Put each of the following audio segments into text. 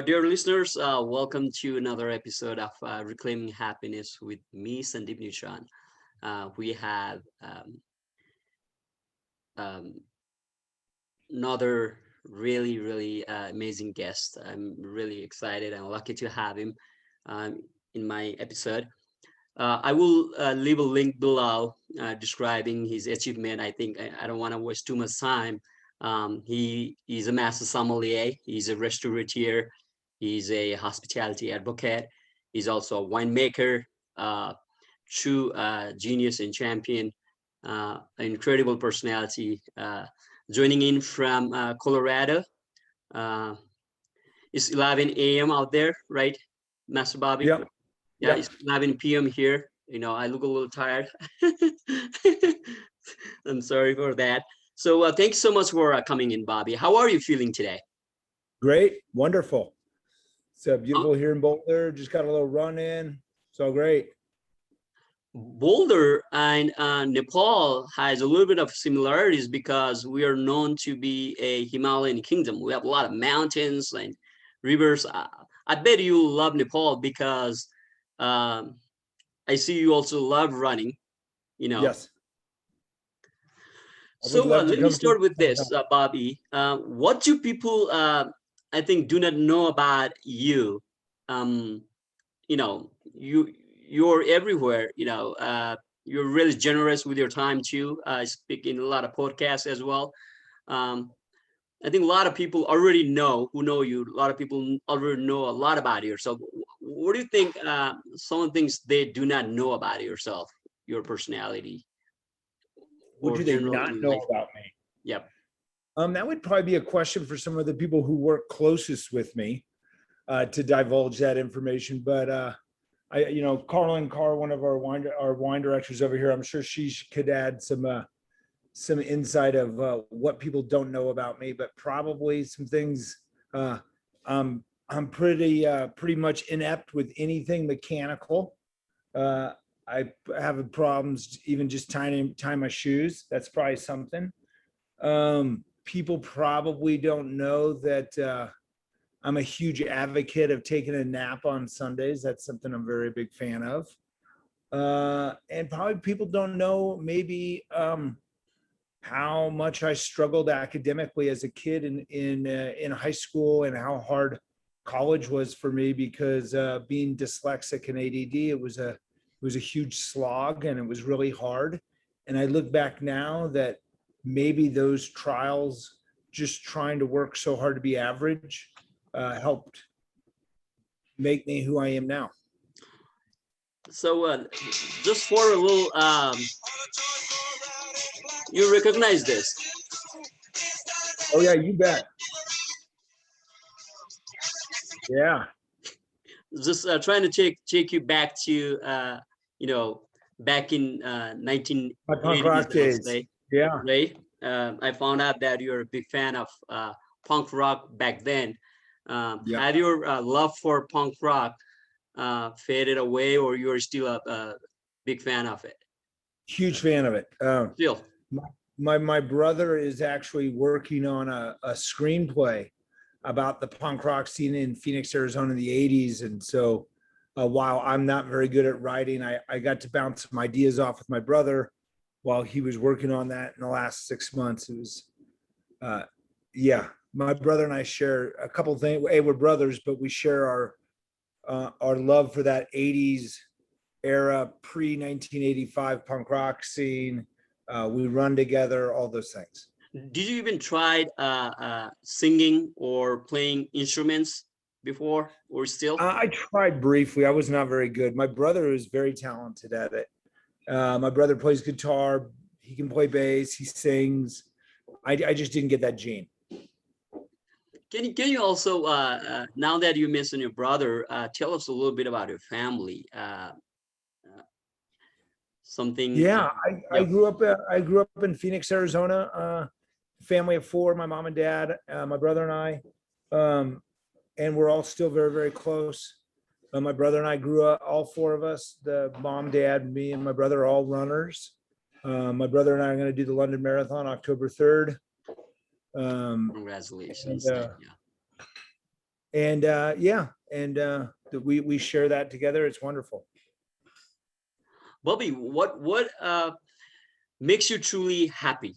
Dear listeners, welcome to another episode of Reclaiming Happiness with me, Sandeep Nishran. We have um, another really amazing guest. I'm really excited and lucky to have him um, in my episode. I will leave a link below describing his achievement. I don't want to waste too much time. He is a master sommelier. He's a restaurateur. He's a hospitality advocate. He's also a winemaker, uh, true genius and champion, incredible personality. Joining in from Colorado. Uh, it's 11 a.m. out there, right, Master Bobby? Yep. Yeah, Yep. it's 11 p.m. here. I look a little tired. I'm sorry for that. So thanks so much for coming in, Bobby. How are you feeling today? Great. Wonderful. It's Uh, beautiful here in Boulder. Just got a little run in. So great. Boulder and Nepal has a little bit of similarities because we are known to be a Himalayan kingdom. We have a lot of mountains and rivers. I bet you love Nepal because um, I see you also love running, you know. Yes. I would So love to let me come to start with sometime. this, Bobby. What do people, I think, do not know about you? Um, you're everywhere. You're really generous with your time too. I speak in a lot of podcasts as well. Um, I think a lot of people already know who know you. A lot of people already know a lot about yourself. What do you think? Some of the things they do not know about yourself, your personality, What or do they general not in know life? about me? Yep. That would probably be a question for some of the people who work closest with me to divulge that information. But Carlin Carr, one of our wine directors over here, I'm sure she could add some insight of what people don't know about me, but probably some things. Uh, I'm pretty much inept with anything mechanical. Uh, I have problems even just tying my shoes. That's probably something. People probably don't know that I'm a huge advocate of taking a nap on Sundays. That's something I'm very big fan of. And probably people don't know maybe how much I struggled academically as a kid in high school, and how hard college was for me because being dyslexic and ADD, it was a huge slog and it was really hard. And I look back now that maybe those trials, just trying to work so hard to be average, helped make me who I am now. So just for a little, you recognize this. Oh yeah, you bet. Yeah, Just trying to take you back to you know back in my punk 1980s, rock I'll days. say, Yeah, right? I found out that you're a big fan of punk rock back then. yeah, Have your love for punk rock faded away, or you're still a big fan of it huge fan of it. still? My brother is actually working on a screenplay about the punk rock scene in Phoenix, Arizona in the 80s. And so while I'm not very good at writing, I got to bounce some ideas off with my brother while he was working on that in the last 6 months. It was, uh, yeah, my brother and I share a couple of things. Hey, we're brothers, but we share our love for that 80s era, pre 1985 punk rock scene. We run together, all those things. Did you even try singing or playing instruments before, or still? I tried briefly. I was not very good. My brother is very talented at it. My brother plays guitar. He can play bass. He sings. I just didn't get that gene. Can you also now that you mentioned your brother, tell us a little bit about your family? Something. Yeah, I Yep. grew up. I grew up in Phoenix, Arizona. Family of four: my mom and dad, my brother and I, and we're all still very, very close. My brother and I grew up. All four of us, the mom, dad, me, and my brother, are all runners. My brother and I are going to do the London Marathon October 3rd. Um, and Congratulations. Thank you. And yeah, and we share that together. It's wonderful. Bobby, what makes you truly happy?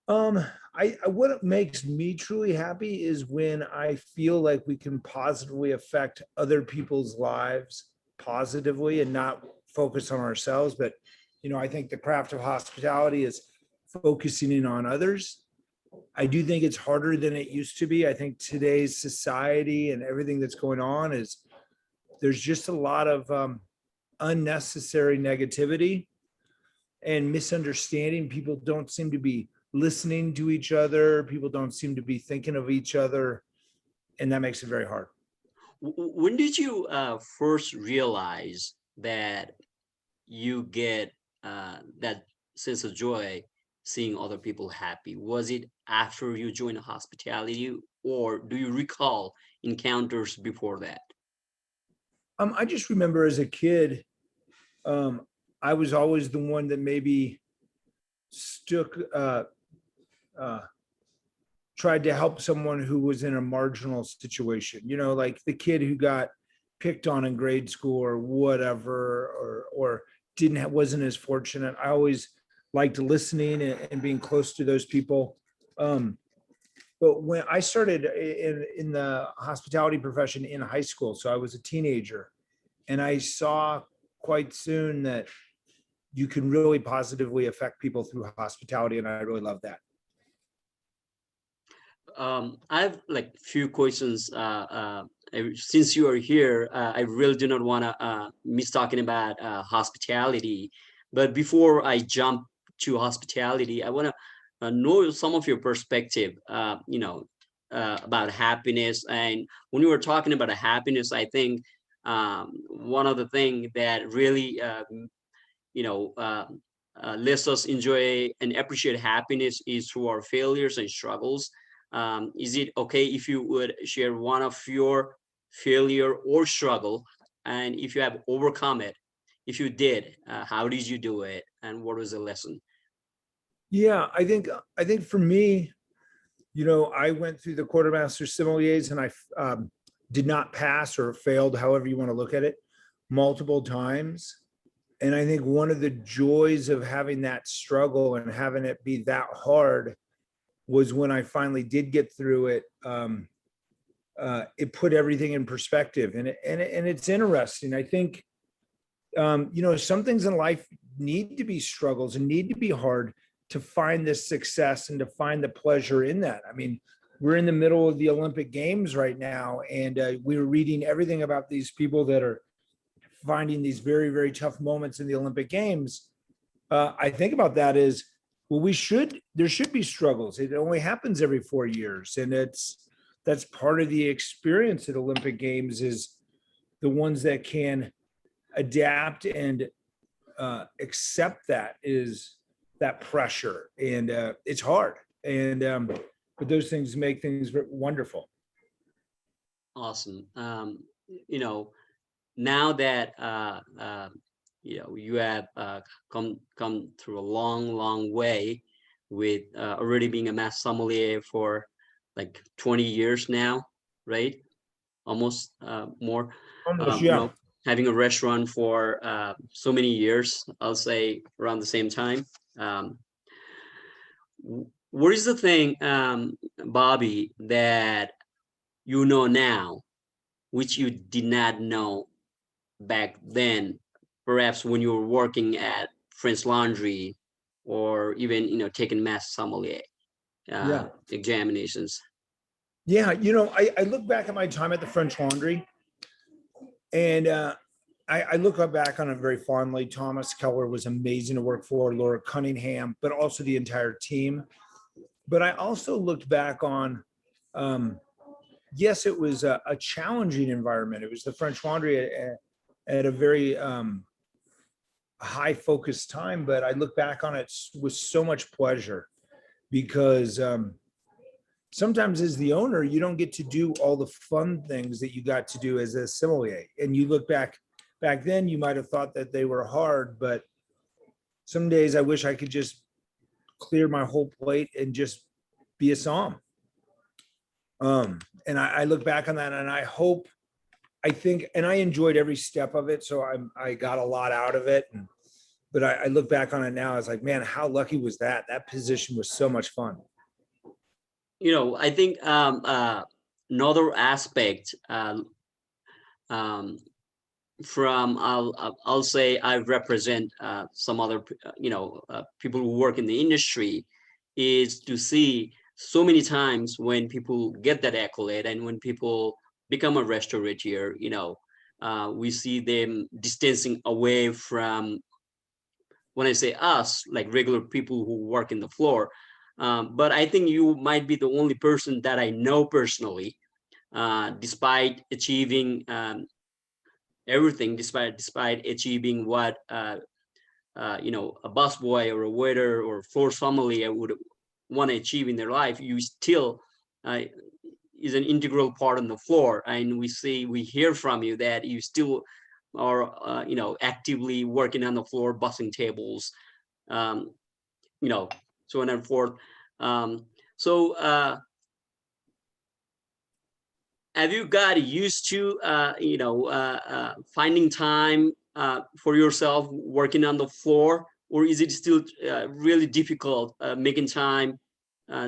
What makes me truly happy is when I feel like we can positively affect other people's lives positively and not focus on ourselves. But, I think the craft of hospitality is focusing in on others. I do think it's harder than it used to be. I think today's society and everything that's going on is there's just a lot of unnecessary negativity and misunderstanding. People don't seem to be listening to each other. People don't seem to be thinking of each other. And that makes it very hard. When did you first realize that you get that sense of joy seeing other people happy? Was it after you joined hospitality, or do you recall encounters before that? I just remember as a kid, um, I was always the one that maybe stuck, uh, tried to help someone who was in a marginal situation, like the kid who got picked on in grade school or whatever, or wasn't as fortunate. I always liked listening and being close to those people. Um, but when I started in the hospitality profession in high school, so I was a teenager, and I saw quite soon that you can really positively affect people through hospitality, and I really love that. I have like few questions. Since you are here, I really do not want to miss talking about hospitality. But before I jump to hospitality, I want to know some of your perspective. About happiness. And when you were talking about happiness, I think one of the things that really you know uh, lets us enjoy and appreciate happiness is through our failures and struggles. Is it okay if you would share one of your failure or struggle, and if you have overcome it? If you did, how did you do it, and what was the lesson? Yeah, I think for me, I went through the quartermaster sommeliers, and I did not pass or failed, however you want to look at it, multiple times. And I think one of the joys of having that struggle and having it be that hard was when I finally did get through it. It put everything in perspective, and it's interesting. I think some things in life need to be struggles and need to be hard to find this success and to find the pleasure in that. I mean, we're in the middle of the Olympic Games right now, and we're reading everything about these people that are finding these very, very tough moments in the Olympic Games. I think about that as, well, there should be struggles. It only happens every 4 years. And that's part of the experience at Olympic Games, is the ones that can adapt and accept that pressure. And it's hard. And, but those things make things wonderful. Awesome. You know, now that you have come through a long way with already being a mass sommelier for like 20 years now, right? Almost more. Almost, You yeah. know, having a restaurant for so many years, I'll say around the same time. Um, what is the thing, Bobby, that you know now, which you did not know back then, perhaps when you were working at French Laundry, or even taking mass sommelier Yeah. examinations? Yeah. I look back at my time at the French Laundry, and I look back on it very fondly. Thomas Keller was amazing to work for, Laura Cunningham, but also the entire team. But I also looked back on, yes, it was a challenging environment. It was the French Laundry at a very high focus time, but I look back on it with so much pleasure, because sometimes as the owner, you don't get to do all the fun things that you got to do as a sommelier. And you look back then, you might have thought that they were hard, but some days I wish I could just clear my whole plate and just be a somm. And I look back on that and I think, and I enjoyed every step of it. So I got a lot out of it. But I look back on it now, I was like, man, how lucky was that? That position was so much fun. I think another aspect um, from I'll say I represent some other people who work in the industry, is to see so many times when people get that accolade and when people become a restaurateur, we see them distancing away from, when I say us, like regular people who work in the floor. But I think you might be the only person that I know personally, despite achieving everything, despite achieving what a busboy or a waiter or floor sommelier would want to achieve in their life. You still uh, is an integral part on the floor, and we hear from you that you still are actively working on the floor, bussing tables, um, so on and forth. Um, so have you got used to finding time for yourself working on the floor, or is it still really difficult making time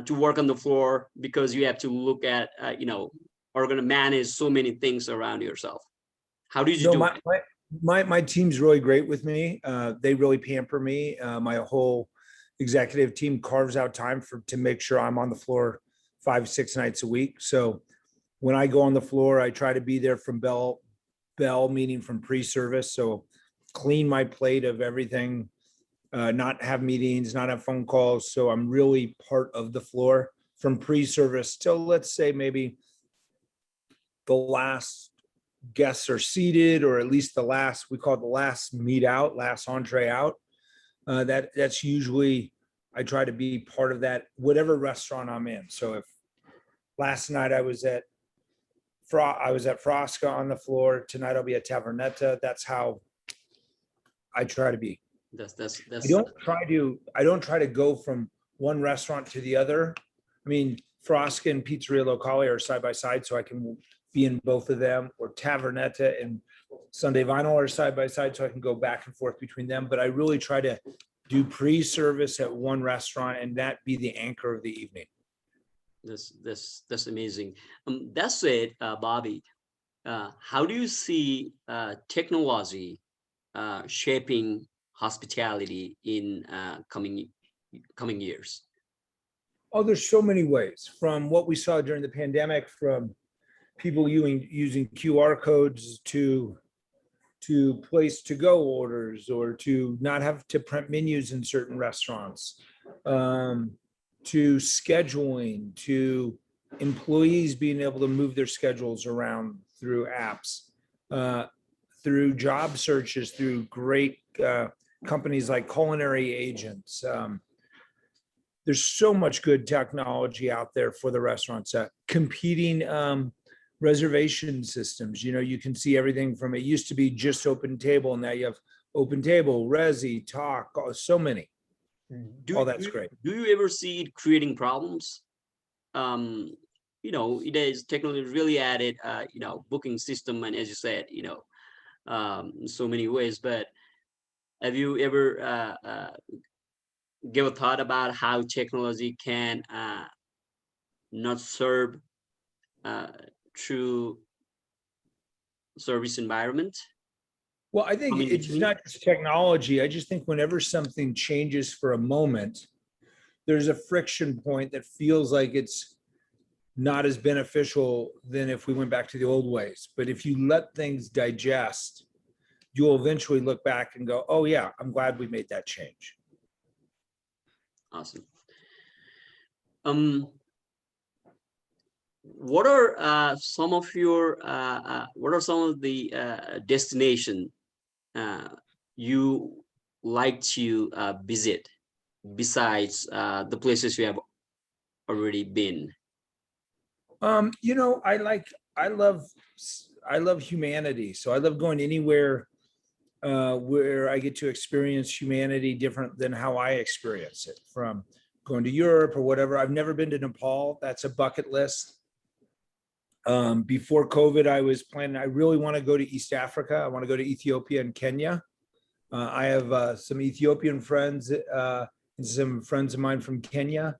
to work on the floor because you have to look at are going to manage so many things around yourself? How did you No, do it? my team's really great with me. They really pamper me. My whole executive team carves out time to make sure I'm on the floor 5, 6 nights a week. So when I go on the floor, I try to be there from bell, meaning from pre-service. So clean my plate of everything, not have meetings, not have phone calls. So I'm really part of the floor from pre-service till, let's say, maybe the last guests are seated, or at least we call it the last meet out, last entree out. That's usually, I try to be part of that, whatever restaurant I'm in. So if last night I was at Frosca on the floor, tonight I'll be at Tavernetta. That's how I try to be. That's I don't try to go from one restaurant to the other. I mean, Frosca and Pizzeria Locale are side by side, so I can be in both of them, or Tavernetta and Sunday Vinyl are side by side, so I can go back and forth between them. But I really try to do pre-service at one restaurant and that be the anchor of the evening. that's amazing. That's it, Bobby. How do you see technology shaping hospitality in coming years? Oh, there's so many ways, from what we saw during the pandemic, from people using QR codes to place to go orders, or to not have to print menus in certain restaurants, um, to scheduling, to employees being able to move their schedules around through apps, uh, through job searches, through great companies like Culinary Agents. There's so much good technology out there for the restaurants. Competing reservation systems. You can see everything from, it used to be just Open Table, now you have Open Table, Resi, Talk, so many. Do, Oh, do, that's great. do you ever see it creating problems? It is technically really added, booking system, and as you said, in so many ways. But have you ever give a thought about how technology can not serve uh, true service environment Well, I think come in it's between? not just technology. I just think whenever something changes for a moment, there's a friction point that feels like it's not as beneficial than if we went back to the old ways. But if you let things digest, you'll eventually look back and go, oh yeah, I'm glad we made that change. Awesome. Um, what are some of the destination you like to visit besides the places you have already been? I like, I love, I love humanity. So I love going anywhere where I get to experience humanity different than how I experience it, from going to Europe or whatever. I've never been to Nepal. That's a bucket list. Before COVID, I was planning, I really want to go to East Africa. I want to go to Ethiopia and Kenya. I have some Ethiopian friends and some friends of mine from Kenya.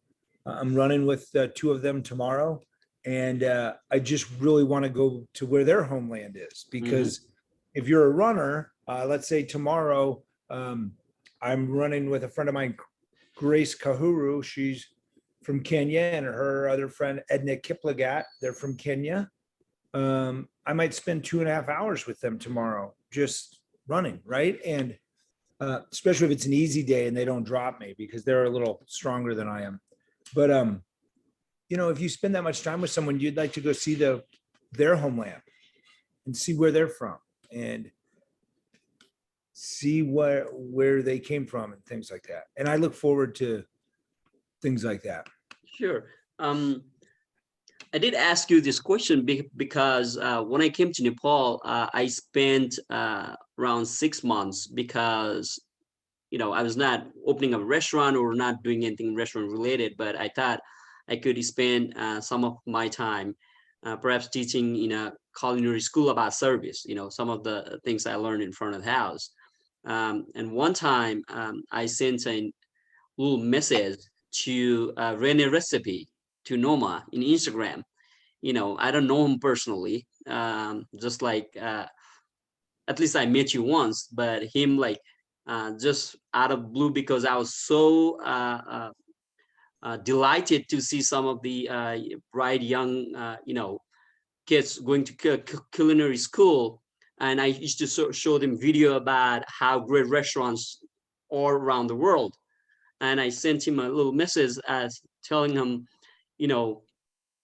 I'm running with two of them tomorrow. And I just really want to go to where their homeland is, because if you're a runner, let's say tomorrow, I'm running with a friend of mine, Grace Kahuru. She's from Kenya, and her other friend, Edna Kiplagat, they're from Kenya. I might spend 2.5 hours with them tomorrow, just running, right? And especially if it's an easy day and they don't drop me, because they're a little stronger than I am. But you know, if you spend that much time with someone, you'd like to go see their homeland and see where they're from and see where they came from and things like that. And I look forward to things like that. Sure. I did ask you this question because when I came to Nepal, I spent around 6 months, because you know, I was not opening a restaurant or not doing anything restaurant related, but I thought I could spend some of my time perhaps teaching in a culinary school about service, you know, some of the things I learned in front of the house. And one time I sent a little message to Rene Recipe, to Noma in Instagram. You know, I don't know him personally, just like at least I met you once, but him like just out of blue, because I was so delighted to see some of the bright young, you know, kids going to culinary school, and I used to show them video about how great restaurants are around the world. And I sent him a little message as telling him, you know,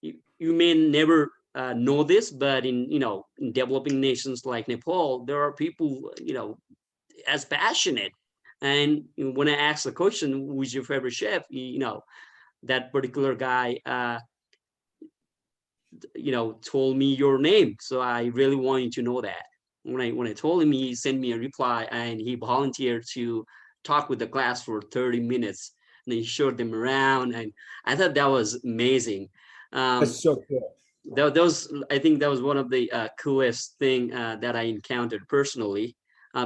you may never know this, but in, you know, in developing nations like Nepal, there are people, you know, as passionate. And when I asked the question, who's your favorite chef, you know, that particular guy, you know, told me your name. So I really wanted to know that. When I told him, he sent me a reply, and he volunteered to talk with the class for 30 minutes. And he showed them around, and I thought that was amazing. That's so cool. That was, I think that was one of the coolest thing that I encountered personally,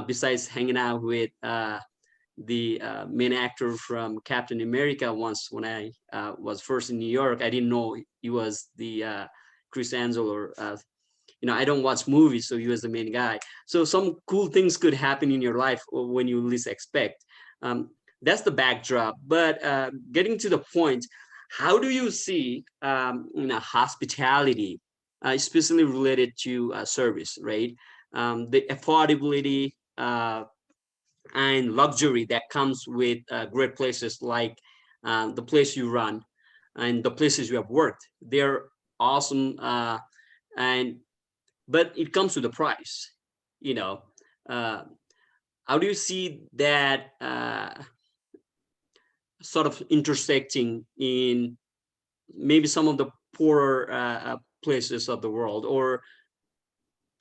besides hanging out with the main actor from Captain America once when I was first in New York. I didn't know he was the Chris Angel, or you know, I don't watch movies, so he was the main guy. So some cool things could happen in your life when you least expect. That's the backdrop. But getting to the point, how do you see you know, hospitality, especially related to service, right? The affordability and luxury that comes with great places like the place you run and the places you have worked. They're awesome, and but it comes with a price. You know, uh, how do you see that sort of intersecting in maybe some of the poorer places of the world, or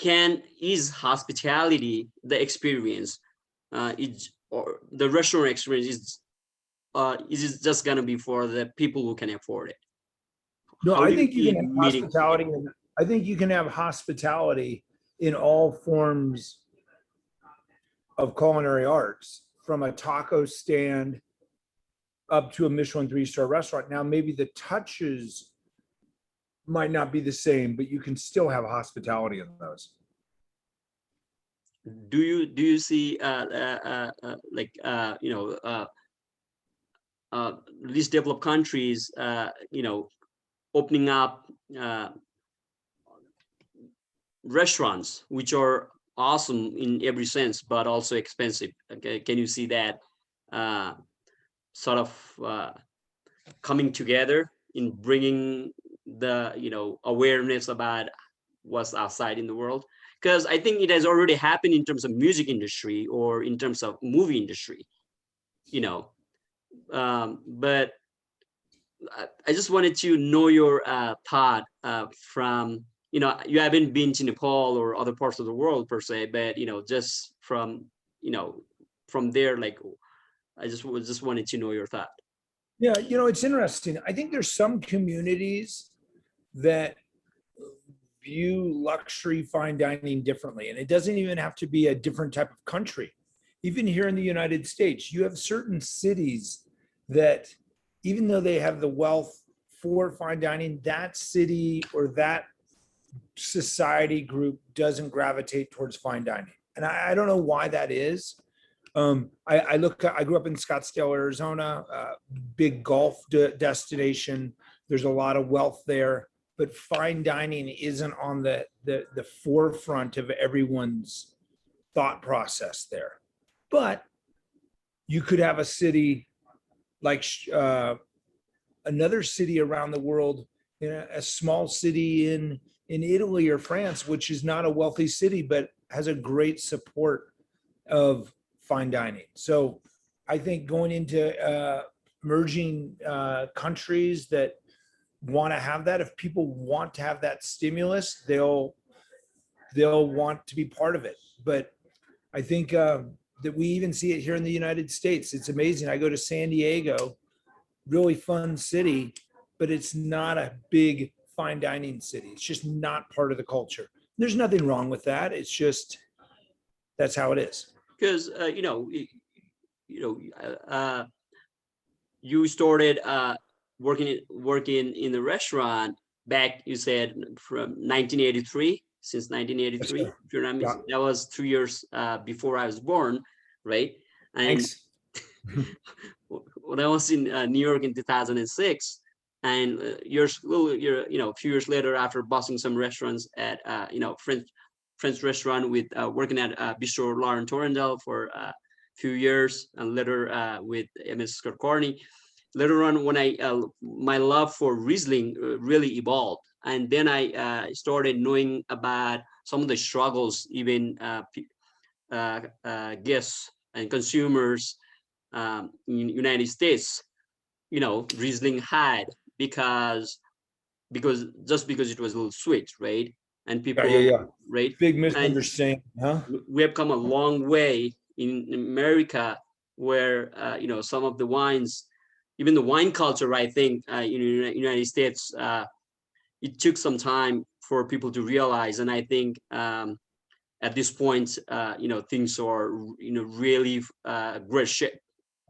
is hospitality the experience? Or the restaurant experience is it just gonna be for the people who can afford it? No, How I do you think you see can have meeting? hospitality, and I think you can have hospitality in all forms of culinary arts, from a taco stand up to a Michelin 3-star restaurant. Now, maybe the touches might not be the same, but you can still have hospitality in those. Do you see like you know, least developed countries, you know, opening up restaurants which are awesome in every sense, but also expensive? Okay, can you see that uh, sort of coming together in bringing the, you know, awareness about what's outside in the world? Because I think it has already happened in terms of music industry or in terms of movie industry, you know. But I just wanted to know your thought from, you know, you haven't been to Nepal or other parts of the world per se, but you know, just from, you know, from there, like I just wanted to know your thought. Yeah, you know, it's interesting. I think there's some communities that view luxury fine dining differently. And it doesn't even have to be a different type of country. Even here in the United States, you have certain cities that, even though they have the wealth for fine dining, that city or that society group doesn't gravitate towards fine dining. And I don't know why that is. I grew up in Scottsdale, Arizona, big golf destination. There's a lot of wealth there, but fine dining isn't on the forefront of everyone's thought process there. But you could have a city like another city around the world, in a small city in Italy or France, which is not a wealthy city, but has a great support of fine dining. So I think going into emerging countries that want to have that, if people want to have that stimulus, they'll want to be part of it. But I think that we even see it here in the United States. It's amazing. I go to San Diego, really fun city, but it's not a big fine dining city. It's just not part of the culture. There's nothing wrong with that. It's just, that's how it is. Because you started working in the restaurant back, you said, from 1983, since 1983. Yes, If you're not yeah. that was 2 years before I was born, right? And Thanks. when I was in New York in 2006, and a few years later, after bossing some restaurants at French restaurant with working at Bistro Lauren Torrendale for a few years, and later with Ms. Scott Carney. Later on, when my love for Riesling really evolved, and then I started knowing about some of the struggles even guests and consumers in United States, Riesling had, because it was a little sweet, right? And people, Yeah. right? Big And misunderstanding, huh? we have come a long way in America, where some of the wines, even the wine culture, I think in the United States, it took some time for people to realize, and I think at this point, things are really great shape,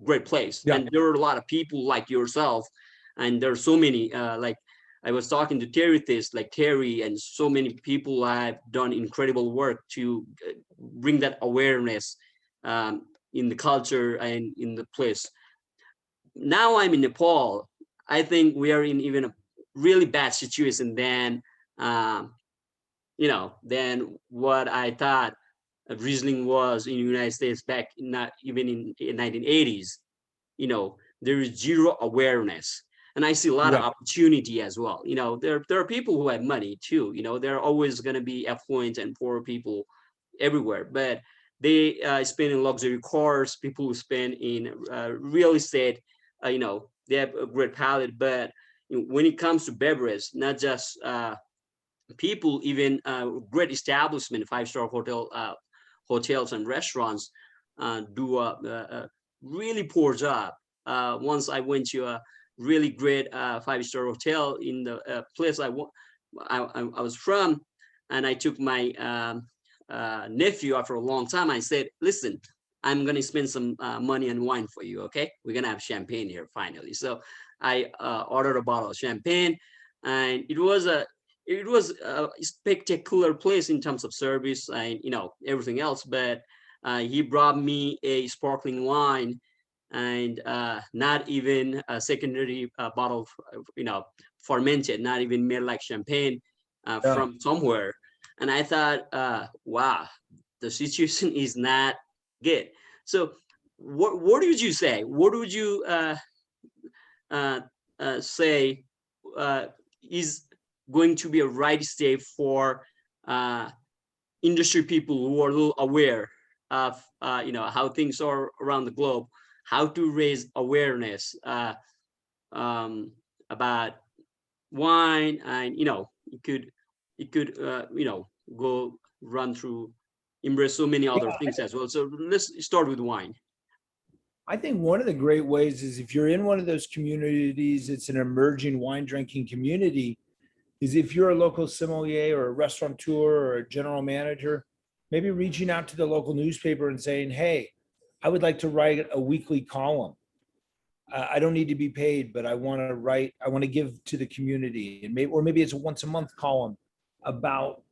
great place, Yeah. and there are a lot of people like yourself, and there are so many like I was talking to like Terry, and so many people have done incredible work to bring that awareness in the culture and in the place. Now I'm in Nepal. I think we are in even a really bad situation um, than what I thought Riesling was in the United States back not even in 1980s. There is zero awareness, and I see a lot of Yeah. opportunity as well. There are people who have money too. There are always going to be affluent and poor people everywhere, but they spend in luxury cars. People who spend in real estate, they have a great palate. But when it comes to beverage, not just people, even great establishment, five-star hotels and restaurants do a really poor job. Once I went to a really great five-star hotel in the place I was from, and I took my nephew after a long time. I said, "Listen, I'm gonna spend some money on wine for you. Okay, we're gonna have champagne here finally." So I ordered a bottle of champagne, and it was a spectacular place in terms of service and everything else. But he brought me a sparkling wine, and not even a secondary bottle, fermented, not even made like champagne Yeah. from somewhere. And I thought, wow, the situation is not good. So, what would you say? What would you uh, say is going to be a right step for uh, industry people who are a little aware of how things are around the globe, how to raise awareness um, about wine, and it could go run through embrace so many other Yeah. things as well. So let's start with wine. I think one of the great ways is if you're in one of those communities, it's an emerging wine drinking community, is if you're a local sommelier or a restaurateur or a general manager, maybe reaching out to the local newspaper and saying, hey, I would like to write a weekly column. I don't need to be paid, but I want to write, I want to give to the community. And maybe, or maybe it's a once a month column about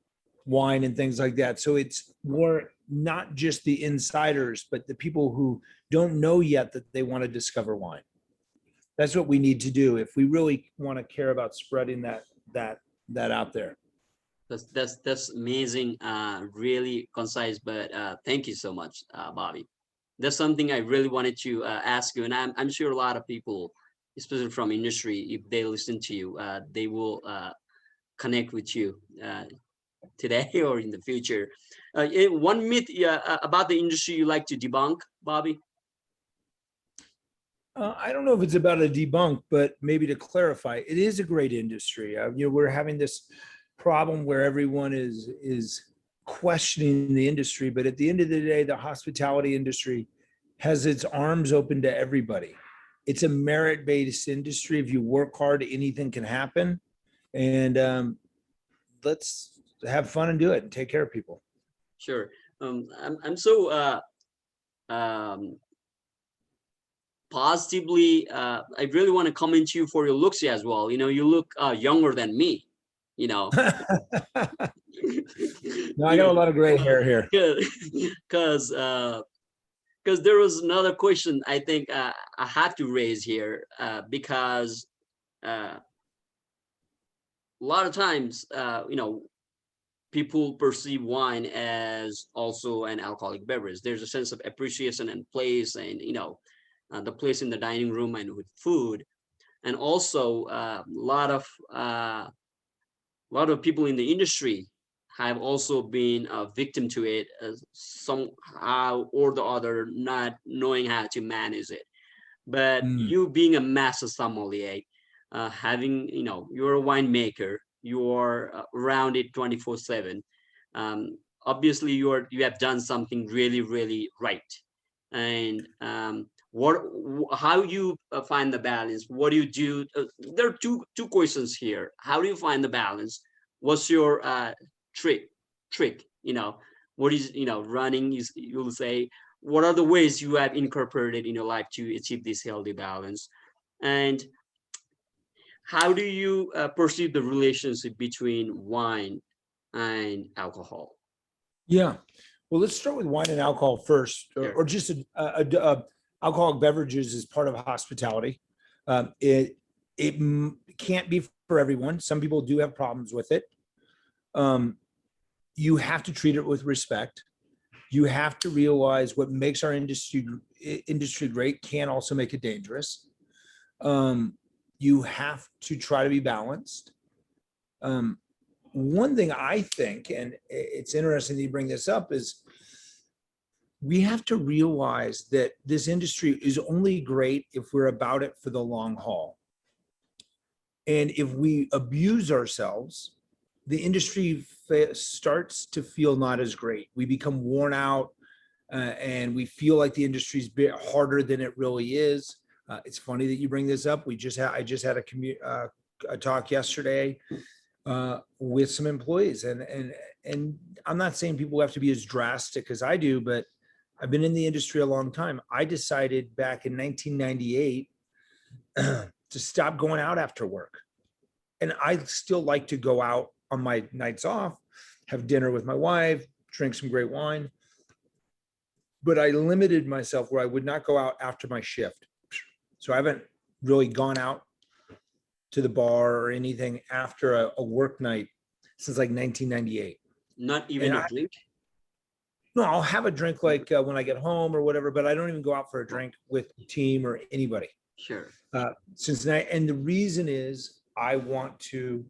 wine and things like that. So it's more not just the insiders, but the people who don't know yet that they want to discover wine. That's what we need to do if we really want to care about spreading that out there. That's amazing. Really concise, but thank you so much, Bobby. That's something I really wanted to ask you, and I'm sure a lot of people, especially from industry, if they listen to you, they will connect with you today or in the future. One myth about the industry you like to debunk, Bobby? I don't know if it's about a debunk, but maybe to clarify, it is a great industry. We're having this problem where everyone is questioning the industry, but at the end of the day, the hospitality industry has its arms open to everybody. It's a merit-based industry. If you work hard, anything can happen. And let's have fun and do it and take care of people. Sure. I'm so um, positively. I really want to comment you for your looks as well. You look younger than me. You know. No, I got a lot of gray hair here. Because there was another question I think I have to raise here because a lot of times, people perceive wine as also an alcoholic beverage. There's a sense of appreciation and place, and the place in the dining room and with food, and also a lot of people in the industry have also been a victim to it somehow or the other, not knowing how to manage it. But Mm. you being a master sommelier, having, you're a winemaker, you're around it 24/7. Obviously, you have done something really, really right. And how you find the balance? What do you do? There are two questions here. How do you find the balance? What's your trick? What is running? You'll say, what are the ways you have incorporated in your life to achieve this healthy balance? And how do you perceive the relationship between wine and alcohol? Yeah. Well, let's start with wine and alcohol first, Sure. or just alcoholic beverages as part of hospitality. It can't be for everyone. Some people do have problems with it. You have to treat it with respect. You have to realize what makes our industry great can also make it dangerous. You have to try to be balanced. One thing I think, and it's interesting that you bring this up, is we have to realize that this industry is only great if we're about it for the long haul. And if we abuse ourselves, the industry starts to feel not as great. We become worn out, and we feel like the industry's a bit harder than it really is. It's funny that you bring this up. I just had a talk yesterday with some employees, and I'm not saying people have to be as drastic as I do, but I've been in the industry a long time. I decided back in 1998 to stop going out after work. And I still like to go out on my nights off, have dinner with my wife, drink some great wine. But I limited myself where I would not go out after my shift. So I haven't really gone out to the bar or anything after a work night since like 1998. Not even a drink? No, I'll have a drink like when I get home or whatever, but I don't even go out for a drink with the team or anybody. Sure. And the reason is I want to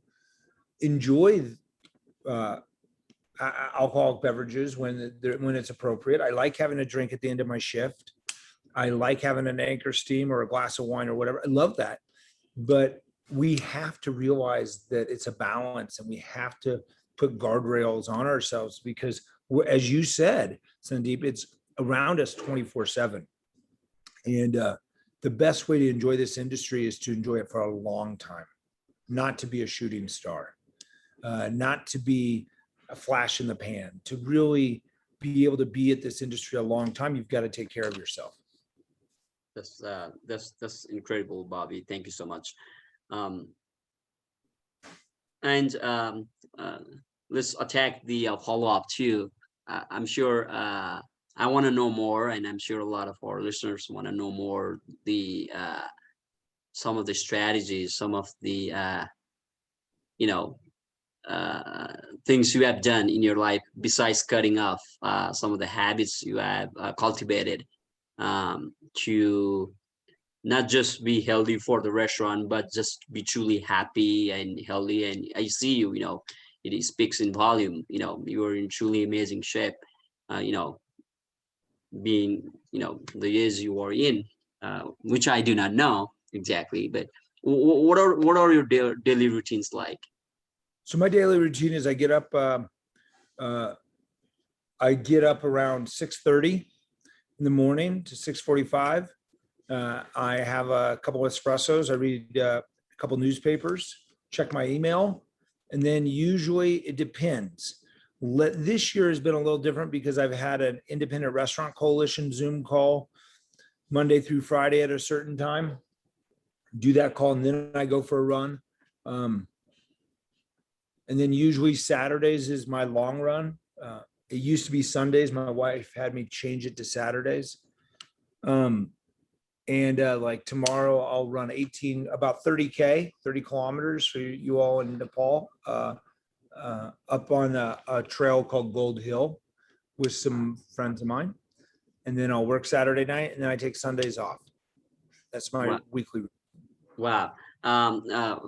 enjoy alcoholic beverages when it's appropriate. I like having a drink at the end of my shift. I like having an anchor steam or a glass of wine or whatever. I love that. But we have to realize that it's a balance, and we have to put guardrails on ourselves because, as you said, Sandeep, it's around us 24/7. And the best way to enjoy this industry is to enjoy it for a long time, not to be a shooting star. not to be a flash in the pan. To really be able to be at this industry a long time, you've got to take care of yourself. That's incredible, Bobby. Thank you so much. Um, and let's attack the follow-up too. I'm sure I want to know more, and I'm sure a lot of our listeners want to know more the some of the strategies, some of the you know things you have done in your life besides cutting off some of the habits you have cultivated to not just be healthy for the restaurant, but just be truly happy and healthy. And I see you, it speaks in volume. You are in truly amazing shape. You know, being, the years you are in, which I do not know exactly, but what are your daily routines like? So my daily routine is uh, I get up around 6:30 in the morning to 6:45. I have a couple of espressos. I read a couple newspapers, check my email, and then usually it depends. This year has been a little different because I've had an independent restaurant coalition Zoom call Monday through Friday at a certain time. Do that call, and then I go for a run. And then usually Saturdays is my long run. It used to be Sundays. My wife had me change it to Saturdays. And like tomorrow I'll run about 30 kilometers for you all in Nepal, up on a trail called Gold Hill with some friends of mine. And then I'll work Saturday night, and then I take Sundays off. That's my Wow. weekly. Wow.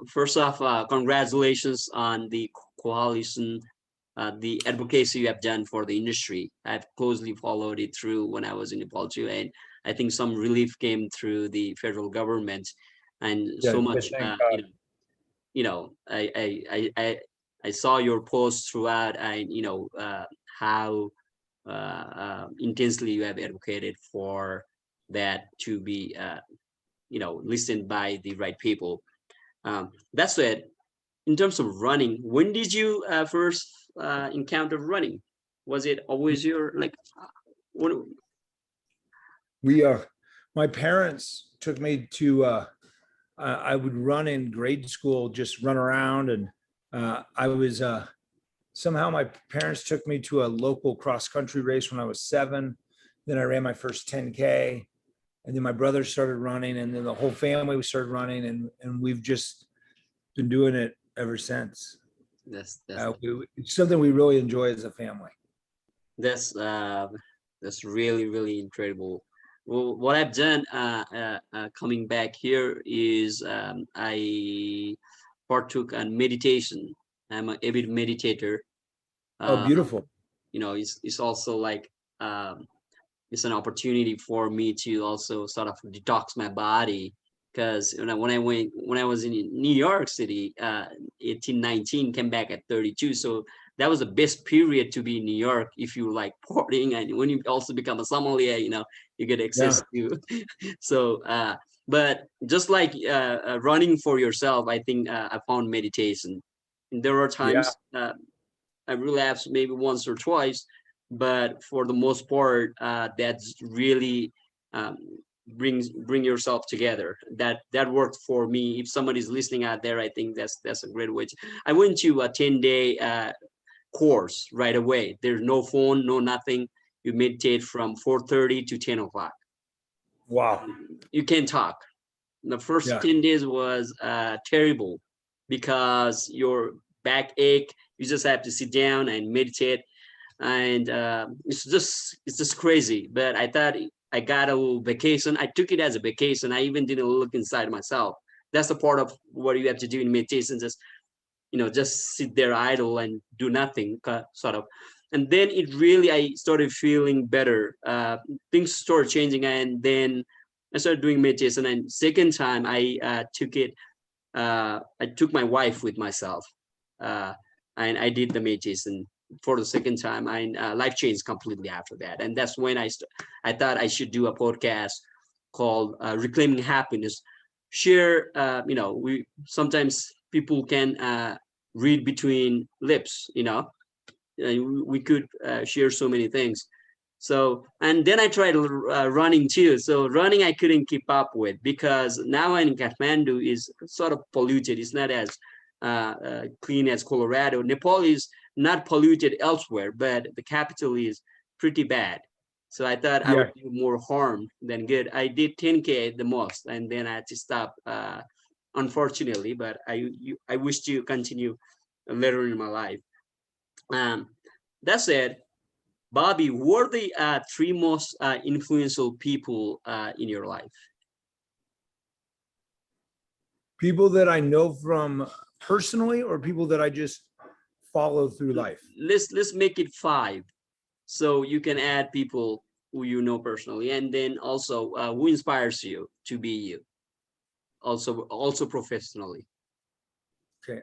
First off, congratulations on the coalition, the advocacy you have done for the industry. I've closely followed it through when I was in Nepal too, and I think some relief came through the federal government, and so much. Thank God. I saw your posts throughout, and how intensely you have advocated for that to be listened by the right people. That's it. In terms of running, when did you first encounter running? Was it always your like? What? We My parents took me to I would run in grade school, just run around, and I was somehow my parents took me to a local cross country race when I was 7. Then I ran my first 10K, and then my brother started running, and then the whole family started running, and we've just been doing it ever since. That's It's something we really enjoy as a family. that's uh, that's really really incredible. Well, what I've done coming back here is I partook on meditation. I'm an avid meditator. Oh, Uh, beautiful. it's also like it's an opportunity for me to also sort of detox my body because when I was in New York City, 1819, came back at 32. So that was the best period to be in New York if you like partying, and when you also become a sommelier, you get Yeah. access to. So, but just like running for yourself, I think I found meditation. And there are Yeah. times I relapsed maybe once or twice, but for the most part, that's really um, bring yourself together. That worked for me. If somebody's listening out there, I think that's a great way. I went to a 10-day course right away. There's no phone, no nothing. You meditate from 4:30 to 10 o'clock. Wow. You can talk. The first Yeah. 10 days was terrible because your back ache. You just have to sit down and meditate, and it's just crazy. But I thought I got a little vacation. I took it as a vacation. I even didn't look inside myself. That's the part of what you have to do in meditation. Just sit there idle and do nothing, sort of. And then I started feeling better. Things started changing, and then I started doing meditation. And second time I took my wife with myself, uh, and I did the meditation for the second time, and life changed completely after that. And that's when I thought I should do a podcast called Reclaiming Happiness. Share, we sometimes people can read between lips, we could share so many things. So, and then I tried running too. So running, I couldn't keep up with, because now in Kathmandu is sort of polluted. It's not as clean as Colorado. Nepal is not polluted elsewhere, but the capital is pretty bad. So I thought I Yeah. would do more harm than good. I did 10K at the most, and then I had to stop, unfortunately. But I wish to continue later in my life. Um, that said, Bobby, who are the three most influential people in your life? People that I know from personally, or people that I just follow through life? Let's make it five, so you can add people who you know personally, and then also who inspires you to be you, also professionally. Okay.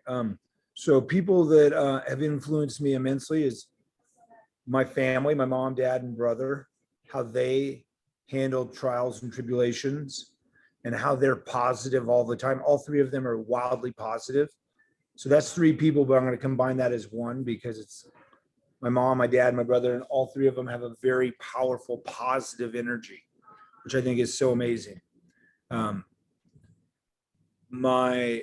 So people that have influenced me immensely is my family, my mom, dad, and brother, how they handled trials and tribulations, and how they're positive all the time. All three of them are wildly positive. So that's three people, but I'm going to combine that as one because it's my mom, my dad, my brother, and all three of them have a very powerful, positive energy, which I think is so amazing. Um, my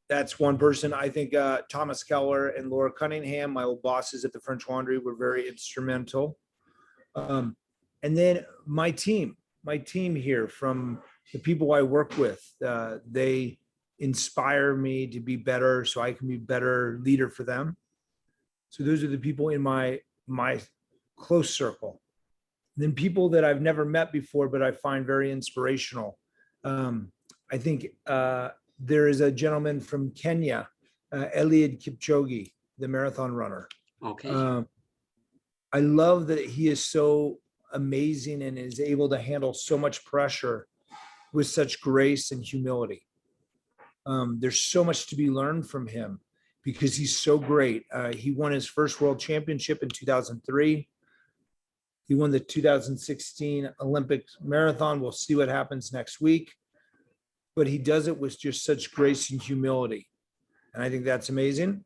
That's one person. I think Thomas Keller and Laura Cunningham, my old bosses at the French Laundry, were very instrumental. Um, and then my team here, from the people I work with, they inspire me to be better, so I can be a better leader for them. So those are the people in my close circle. And then people that I've never met before, but I find very inspirational. I think there is a gentleman from Kenya, Eliud Kipchoge, the marathon runner. Okay. Um, I love that he is so amazing and is able to handle so much pressure with such grace and humility. There's so much to be learned from him because he's so great. He won his first world championship in 2003. He won the 2016 Olympic marathon. We'll see what happens next week. But he does it with just such grace and humility. And I think that's amazing.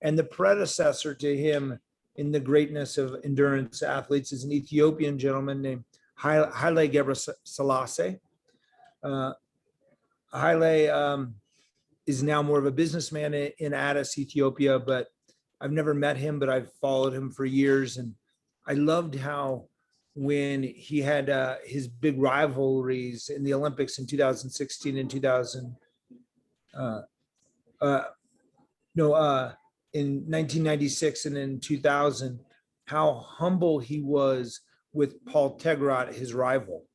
And the predecessor to him in the greatness of endurance athletes is an Ethiopian gentleman named Haile Gebrselassie. Haile is now more of a businessman in Addis, Ethiopia, but I've never met him, but I've followed him for years. And I loved how when he had his big rivalries in the Olympics in 2016 and 2000, uh, uh, no, in 1996 and in 2000, how humble he was with Paul Tegrat, his rival.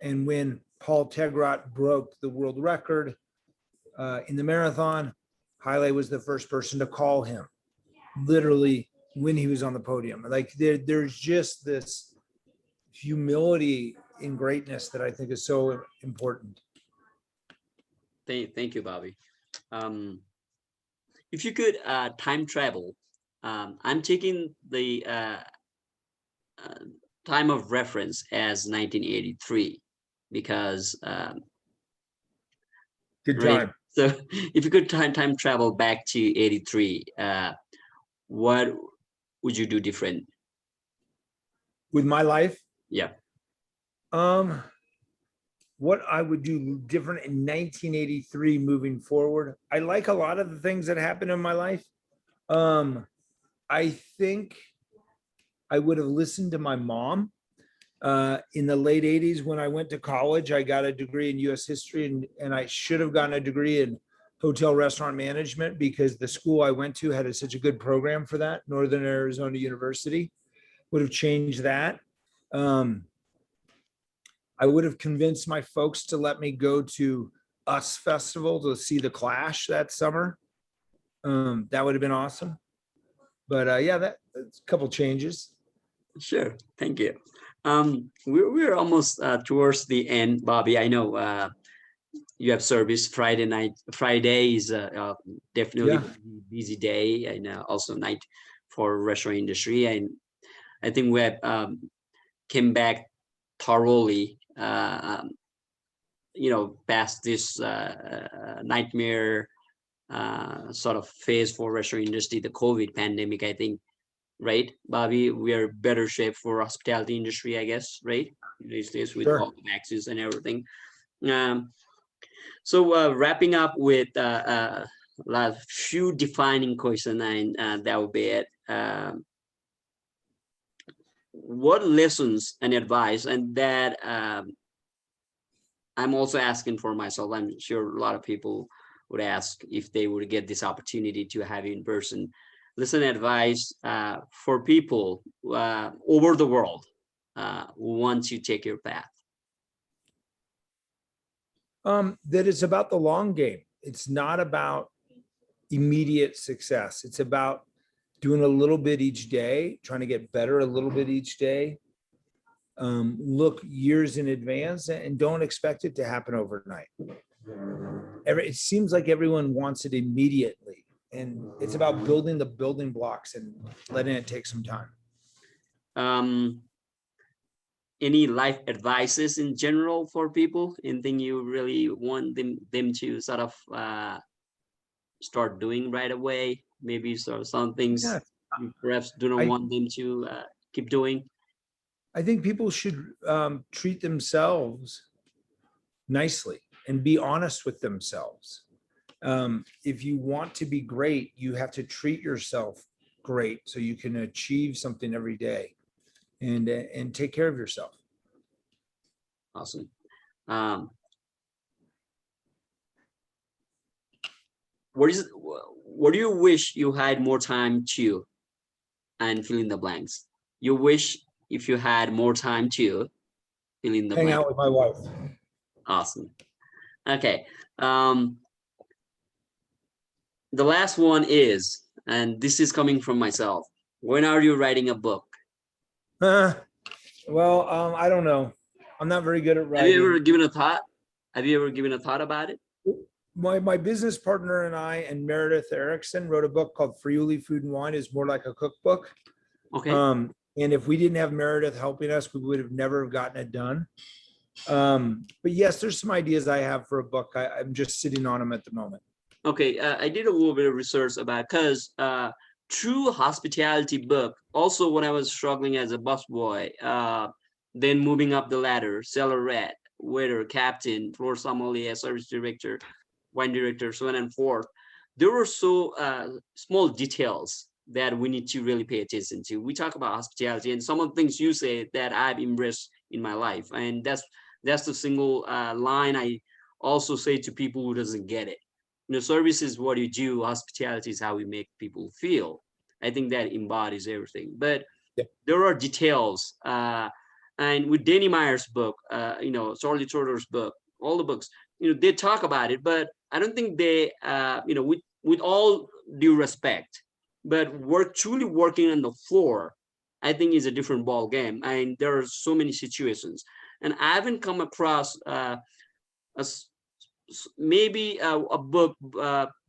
And when Paul Tegrat broke the world record in the marathon, Haile was the first person to call him, literally when he was on the podium. Like there's just this humility in greatness that I think is so important. Thank you, Bobby. If you could time travel, I'm taking the uh, time of reference as 1983 because Good right. time. So if you could time travel back to 83, what would you do different? With my life. Yeah. Um, what I would do different in 1983 moving forward. I like a lot of the things that happened in my life. I think I would have listened to my mom. In the late 80s, when I went to college, I got a degree in US history, and I should have gotten a degree in hotel restaurant management because the school I went to had such a good program for that. Northern Arizona University would have changed that. Um, I would have convinced my folks to let me go to US Festival to see the Clash that summer. That would have been awesome. But yeah, that's a couple changes. Sure. Thank you. We're almost towards the end, Bobby. I know you have service Friday night. Friday is definitely Yeah. a busy day, and also night for restaurant industry. And I think we have came back thoroughly, past this nightmare sort of phase for restaurant industry, the COVID pandemic, I think, right, Bobby? We are better shape for hospitality industry, I guess, right? These days with Sure. all the vaccines and everything. Um, so wrapping up with a few defining question, and that will be it. What lessons and advice, and that I'm also asking for myself. I'm sure a lot of people would ask if they would get this opportunity to have you in person. Listen, advice for people over the world who want to take your path. That it's about the long game. It's not about immediate success. It's about doing a little bit each day, trying to get better a little bit each day. Look years in advance and don't expect it to happen overnight. It seems like everyone wants it immediately, and it's about building the building blocks and letting it take some time. Any life advices in general for people? Anything you really want them to sort of start doing right away? Maybe some things Yeah, you perhaps do not want them to keep doing. I think people should treat themselves nicely and be honest with themselves. If you want to be great, you have to treat yourself great so you can achieve something every day and take care of yourself. Awesome. What do you wish you had more time to, and fill in the blanks? You wish if you had more time to, fill in the Hang blank. out with my wife. Awesome. Okay. The last one is, and this is coming from myself, when are you writing a book? Well, I don't know. I'm not very good at Have you ever writing. given a thought? Have you ever given a thought about it? My business partner and I and Meredith Erickson wrote a book called Friuli Food and Wine. Is more like a cookbook. Okay. And if we didn't have Meredith helping us, we would have never gotten it done. But yes, there's some ideas I have for a book. I'm just sitting on them at the moment. Okay, I did a little bit of research about, because true hospitality book, also when I was struggling as a busboy, then moving up the ladder, cellar rat, waiter, captain, floor sommelier, service director, wine director, so on and forth. There were so small details that we need to really pay attention to. We talk about hospitality, and some of the things you say that I've embraced in my life, and that's the single line I also say to people who doesn't get it. Service is what you do. Hospitality is how we make people feel. I think that embodies everything. But Yeah. there are details. And with Danny Meyer's book, Charlie Trotter's book, all the books, they talk about it, but I don't think they, with all due respect, but truly working on the floor, I think is a different ball game. And there are so many situations, and I haven't come across maybe a book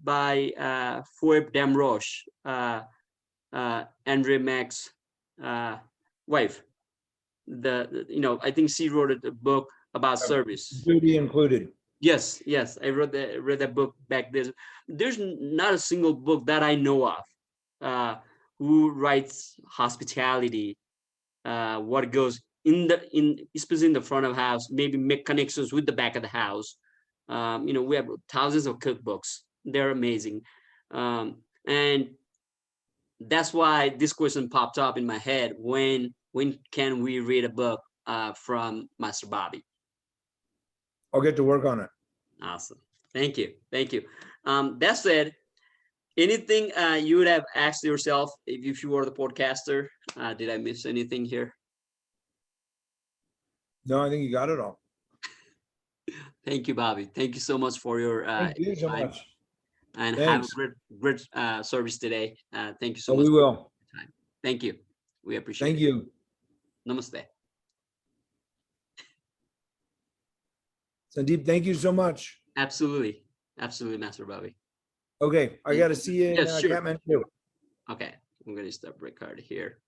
by Phoebe Damroche, Andre Mac's wife. I think she wrote a book about service. Duty included. Yes, I read that book back then. There's not a single book that I know of who writes hospitality, what goes especially in the front of the house, maybe make connections with the back of the house. We have thousands of cookbooks. They're amazing. And that's why this question popped up in my head. When can we read a book from Master Bobby? I'll get to work on it. Awesome. Thank you. That said, anything you would have asked yourself if you were the podcaster? Did I miss anything here? No, I think you got it all. Thank you, Bobby. Thank you so much for your Thank you so time. much. And Thanks. have a great service today. Thank you so Oh, much. we will. Time. Thank you. We appreciate Thank it. you. Namaste. Sandeep, thank you so much. Absolutely, Master Bobby. Okay, I got to see you in Yes, sure. Kathmandu. Okay, I'm gonna stop record here.